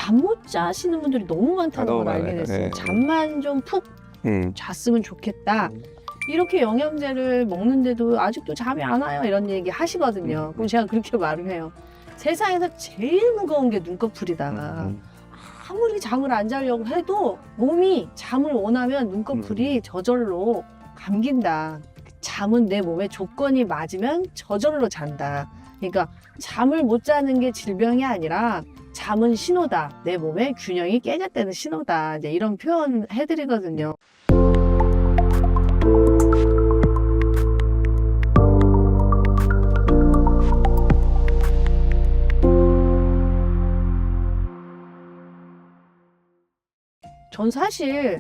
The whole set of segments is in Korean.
잠 못 자시는 분들이 너무 많다는 너무 걸 알게 많아요. 됐어요. 네. 잠만 좀 푹 잤으면 좋겠다. 음. 이렇게 영양제를 먹는데도 아직도 잠이 안 와요. 이런 얘기 하시거든요. 그럼 제가 그렇게 말을 해요. 세상에서 제일 무거운 게 눈꺼풀이다. 아무리 잠을 안 자려고 해도 몸이 잠을 원하면 눈꺼풀이 저절로 감긴다. 잠은 내 몸에 조건이 맞으면 저절로 잔다. 그러니까 잠을 못 자는 게 질병이 아니라 잠은 신호다. 내 몸의 균형이 깨졌다는 신호다. 이제 이런 표현 해드리거든요. 전 사실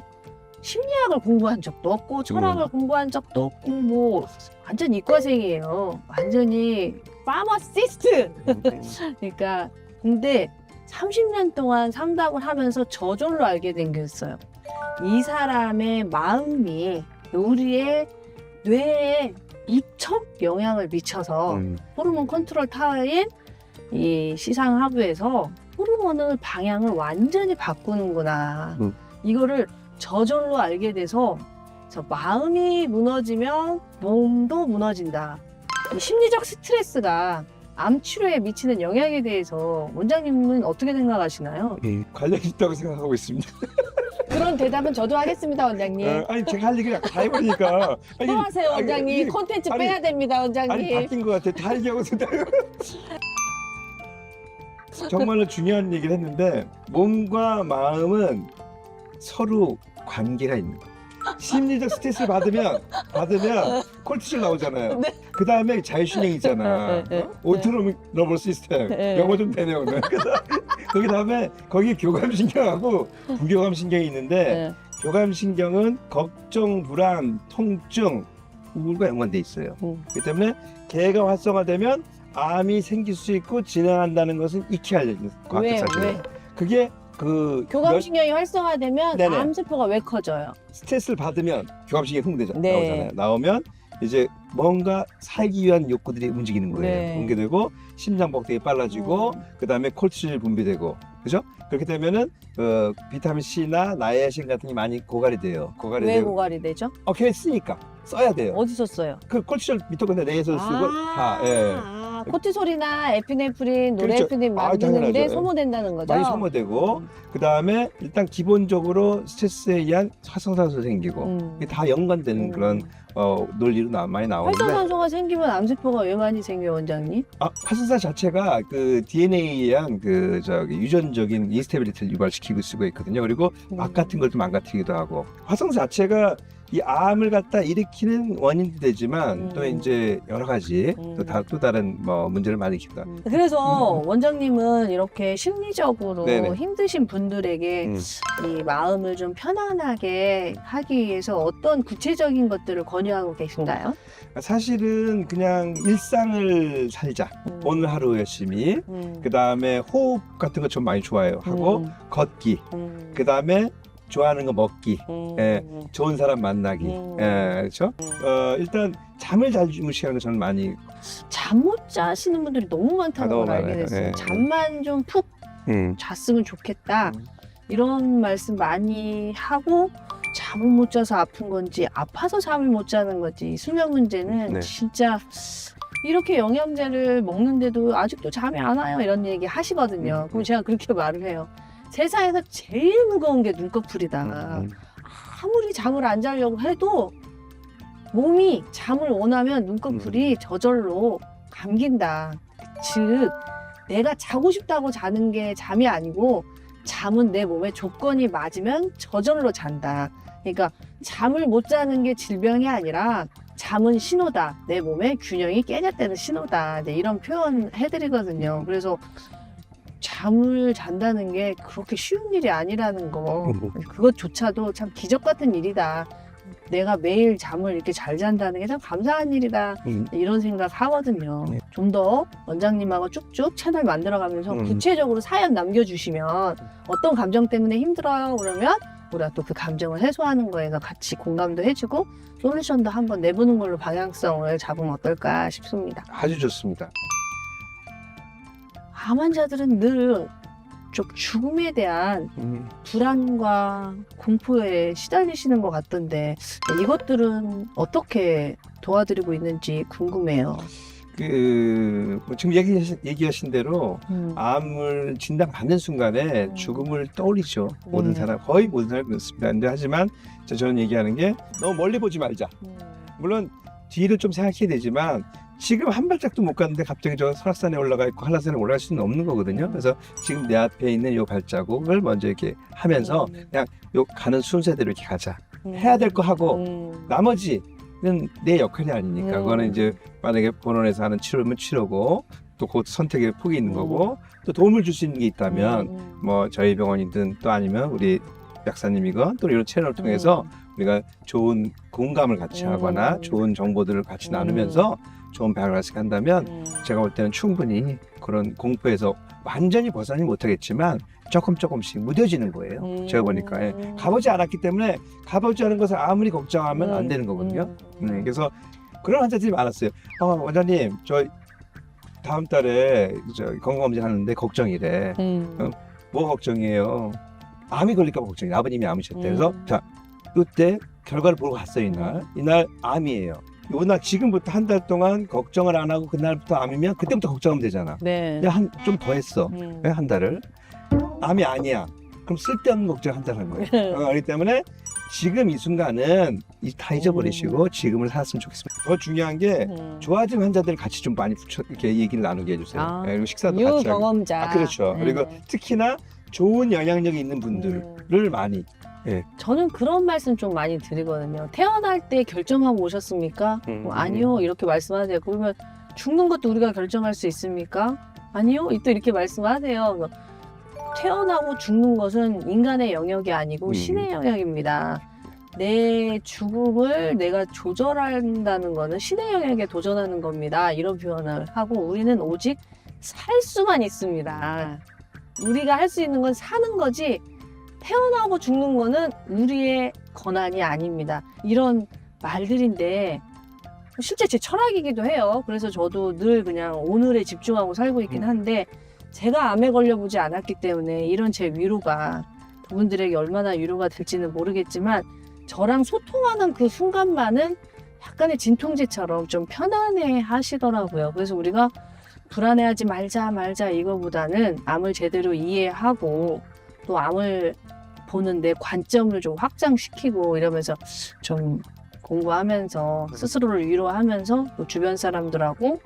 심리학을 공부한 적도 없고 철학을 공부한 적도 없고 뭐 완전 이과생이에요. 완전히 파머시스트. 그러니까 근데 30년 동안 상담을 하면서 저절로 알게 된 게 있어요. 이 사람의 마음이 우리의 뇌에 무척 영향을 미쳐서 호르몬 컨트롤 타워인 이 시상하부에서 호르몬을 방향을 완전히 바꾸는구나. 이거를 저절로 알게 돼서 마음이 무너지면 몸도 무너진다. 이 심리적 스트레스가 암 치료에 미치는 영향에 대해서 원장님은 어떻게 생각하시나요? 관련이 있다고 생각하고 있습니다. 그런 대답은 저도 하겠습니다, 원장님. 아니 제가 할 얘기를 다 해보니까 또 하세요, 원장님. 콘텐츠 빼야 됩니다, 원장님. 아니 바뀐 것 같아. 다 얘기하고 있습니다. 정말로 중요한 얘기를 했는데 몸과 마음은 서로 관계가 있는 거예요. 심리적 스트레스를 받으면 콜티졸 나오잖아요. 네. 그 다음에 자율신경 있잖아. 오토노믹 너버 시스템. 네. 영어 좀 되네요 오늘. 거기 다음에 거기 교감신경하고 부교감신경이 있는데 네. 교감신경은 걱정, 불안, 통증, 우울과 연관돼 있어요. 그렇기 때문에 걔가 활성화되면 암이 생길 수 있고 진행한다는 것은 익히 알려진 과학적 사실이에요. 그게 교감신경이 활성화되면 네네. 암세포가 왜 커져요? 스트레스를 받으면 교감신경이 흥분되잖아요. 네. 나오잖아요. 나오면 이제 뭔가 살기 위한 욕구들이 움직이는 거예요. 네. 붕괴되고 심장 박동이 빨라지고 그다음에 콜티졸이 분비되고 그죠? 그렇게 되면은 비타민 C나 나이아신 같은 게 많이 고갈이 돼요. 왜 고갈이 되죠? 걔 쓰니까 써야 돼요. 어디서 써요? 그 콜티졸 미토콘드리아 뇌에서 쓰고 다 코티솔이나 에피네프린, 그렇죠. 노르에피네프린 만드는데 당연하죠. 소모된다는 거죠? 많이 소모되고 그 다음에 일단 기본적으로 스트레스에 의한 활성산소 생기고 이게 다 연관되는 그런 논리로 많이 나오는데 활성산소가 생기면 암세포가 왜 많이 생겨요, 원장님? 활성산 자체가 그 DNA에 의한 유전적인 인스테빌리티를 유발시키고 쓰고 있거든요. 그리고 막 같은 걸 좀 망가뜨리기도 하고 활성산 자체가 이 암을 갖다 일으키는 원인도 되지만 또 이제 여러 가지 또 다른 문제를 많이 일으키기도 합니다. 그래서 원장님은 이렇게 심리적으로 네네. 힘드신 분들에게 이 마음을 좀 편안하게 하기 위해서 어떤 구체적인 것들을 권유하고 계신가요? 사실은 그냥 일상을 살자. 오늘 하루 열심히. 그 다음에 호흡 같은 거 좀 많이 좋아해요. 하고 걷기. 그 다음에 좋아하는 거 먹기, 좋은 사람 만나기, 그렇죠? 일단 잠을 잘 주무시는 거 저는 많이 잠 못 자시는 분들이 너무 많다는 너무 걸 알게 많아요. 됐어요. 네. 잠만 좀 푹 잤으면 좋겠다. 이런 말씀 많이 하고 잠을 못 자서 아픈 건지 아파서 잠을 못 자는 건지 수면 문제는 네. 진짜 이렇게 영양제를 먹는데도 아직도 잠이 안 와요. 이런 얘기 하시거든요. 그럼 제가 그렇게 말을 해요. 세상에서 제일 무거운 게 눈꺼풀이다. 아무리 잠을 안 자려고 해도 몸이 잠을 원하면 눈꺼풀이 저절로 감긴다. 즉 내가 자고 싶다고 자는 게 잠이 아니고 잠은 내 몸에 조건이 맞으면 저절로 잔다. 그러니까 잠을 못 자는 게 질병이 아니라 잠은 신호다. 내 몸의 균형이 깨졌다는 신호다. 네, 이런 표현 해드리거든요. 그래서 잠을 잔다는 게 그렇게 쉬운 일이 아니라는 거, 그것조차도 참 기적 같은 일이다. 내가 매일 잠을 이렇게 잘 잔다는 게 참 감사한 일이다. 이런 생각 하거든요. 좀 더 원장님하고 쭉쭉 채널 만들어가면서 구체적으로 사연 남겨주시면 어떤 감정 때문에 힘들어요 그러면 우리가 또 그 감정을 해소하는 거에서 같이 공감도 해주고 솔루션도 한번 내보는 걸로 방향성을 잡으면 어떨까 싶습니다. 아주 좋습니다. 암 환자들은 늘 좀 죽음에 대한 불안과 공포에 시달리시는 것 같던데 이것들은 어떻게 도와드리고 있는지 궁금해요. 뭐 지금 얘기하신 대로 암을 진단받는 순간에 죽음을 떠올리죠. 모든 사람, 거의 모든 사람이 그렇습니다. 근데 하지만 저는 얘기하는 게 너무 멀리 보지 말자. 물론 뒤를 좀 생각해야 되지만 지금 한 발짝도 못 갔는데 갑자기 저 설악산에 올라가 있고 한라산에 올라갈 수는 없는 거거든요. 그래서 지금 내 앞에 있는 요 발자국을 먼저 이렇게 하면서 그냥 요 가는 순서대로 이렇게 가자. 해야 될 거 하고 나머지는 내 역할이 아니니까 그거는 이제 만약에 본원에서 하는 치료면 치료고 또 그 선택의 폭이 있는 거고 또 도움을 줄 수 있는 게 있다면 뭐 저희 병원이든 또 아니면 우리 약사님이건 또 이런 채널을 통해서 우리가 좋은 공감을 같이 하거나 좋은 정보들을 같이 나누면서 좋은 발견을 한다면 제가 볼 때는 충분히 그런 공포에서 완전히 벗어나지 못하겠지만 조금씩 무뎌지는 거예요. 제가 보니까 가보지 않았기 때문에 가보지 않은 것을 아무리 걱정하면 안 되는 거거든요. 그래서 그런 환자들이 많았어요. 원장님 저 다음 달에 건강검진 하는데 걱정이래. 뭐 걱정이에요? 암이 걸릴까 봐 걱정이에요. 아버님이 암이셨대. 그래서 자 이때 결과를 보러 갔어요. 이날 암이에요. 요날 지금부터 한 달 동안 걱정을 안 하고 그날부터 암이면 그때부터 걱정하면 되잖아. 네. 좀 더 했어. 왜 한 달을? 암이 아니야. 그럼 쓸데없는 걱정 한 달 한 거예요. 그렇기 때문에 지금 이 순간은 다 잊어버리시고 지금을 살았으면 좋겠습니다. 더 중요한 게 좋아진 환자들 같이 좀 많이 이렇게 얘기를 나누게 해주세요. 그리고 식사도 같이 하고. 유경험자. 그렇죠. 그리고 특히나 좋은 영향력이 있는 분들을 많이. 저는 그런 말씀 좀 많이 드리거든요. 태어날 때 결정하고 오셨습니까? 아니요. 이렇게 말씀하세요. 그러면 죽는 것도 우리가 결정할 수 있습니까? 아니요. 또 이렇게 말씀하세요. 태어나고 죽는 것은 인간의 영역이 아니고 신의 영역입니다. 내 죽음을 내가 조절한다는 것은 신의 영역에 도전하는 겁니다. 이런 표현을 하고 우리는 오직 살 수만 있습니다. 우리가 할 수 있는 건 사는 거지 태어나고 죽는 거는 우리의 권한이 아닙니다. 이런 말들인데 실제 제 철학이기도 해요. 그래서 저도 늘 그냥 오늘에 집중하고 살고 있긴 한데 제가 암에 걸려보지 않았기 때문에 이런 제 위로가 그분들에게 얼마나 위로가 될지는 모르겠지만 저랑 소통하는 그 순간만은 약간의 진통제처럼 좀 편안해 하시더라고요. 그래서 우리가 불안해하지 말자 이거보다는 암을 제대로 이해하고 또 암을 보는 내 관점을 좀 확장시키고 이러면서 좀 공부하면서 스스로를 위로하면서 또 주변 사람들하고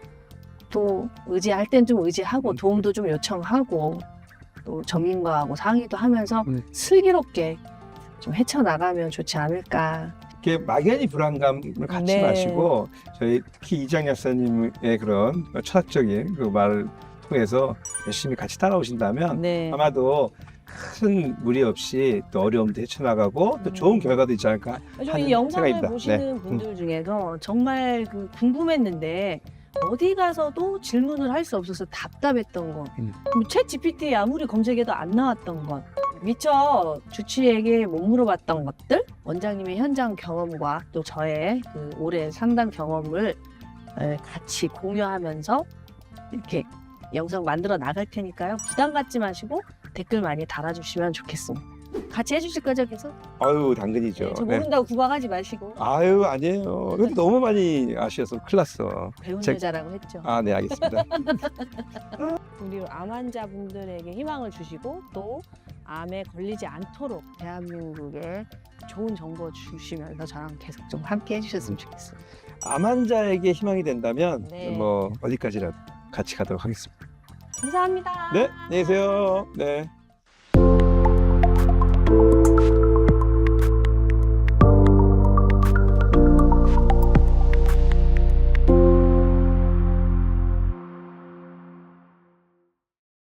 또 의지할 땐 좀 의지하고 도움도 좀 요청하고 또 전문가하고 상의도 하면서 슬기롭게 좀 헤쳐나가면 좋지 않을까. 이렇게 막연히 불안감을 갖지 네. 마시고 저희 특히 이장 약사님의 그런 철학적인 그 말을 통해서 열심히 같이 따라오신다면 네. 아마도 큰 무리 없이 또 어려움도 헤쳐나가고 또 좋은 결과도 있지 않을까 이 하는 영상을 생각입니다. 보시는 분들 중에서 정말 궁금했는데 어디 가서도 질문을 할 수 없어서 답답했던 것, 챗 GPT에 아무리 검색해도 안 나왔던 것, 미처 주치의에게 못 물어봤던 것들, 원장님의 현장 경험과 또 저의 그 올해 상담 경험을 같이 공유하면서 이렇게 영상 만들어 나갈 테니까요. 부담 갖지 마시고 댓글 많이 달아주시면 좋겠습니다. 같이 해주실 거죠, 계속? 아유 당근이죠. 저 모른다고 구박하지 마시고. 아유 아니에요. 근데 너무 많이 아쉬워서 큰일 났어. 배운 제- 여자라고 했죠. 네 알겠습니다. 우리 암 환자분들에게 희망을 주시고 또 암에 걸리지 않도록 대한민국에 좋은 정보 주시면서 저랑 계속 좀 함께 해주셨으면 좋겠습니다. 암 환자에게 희망이 된다면 네. 뭐 어디까지라도 같이 가도록 하겠습니다. 감사합니다. 네 안녕히 계세요. 네.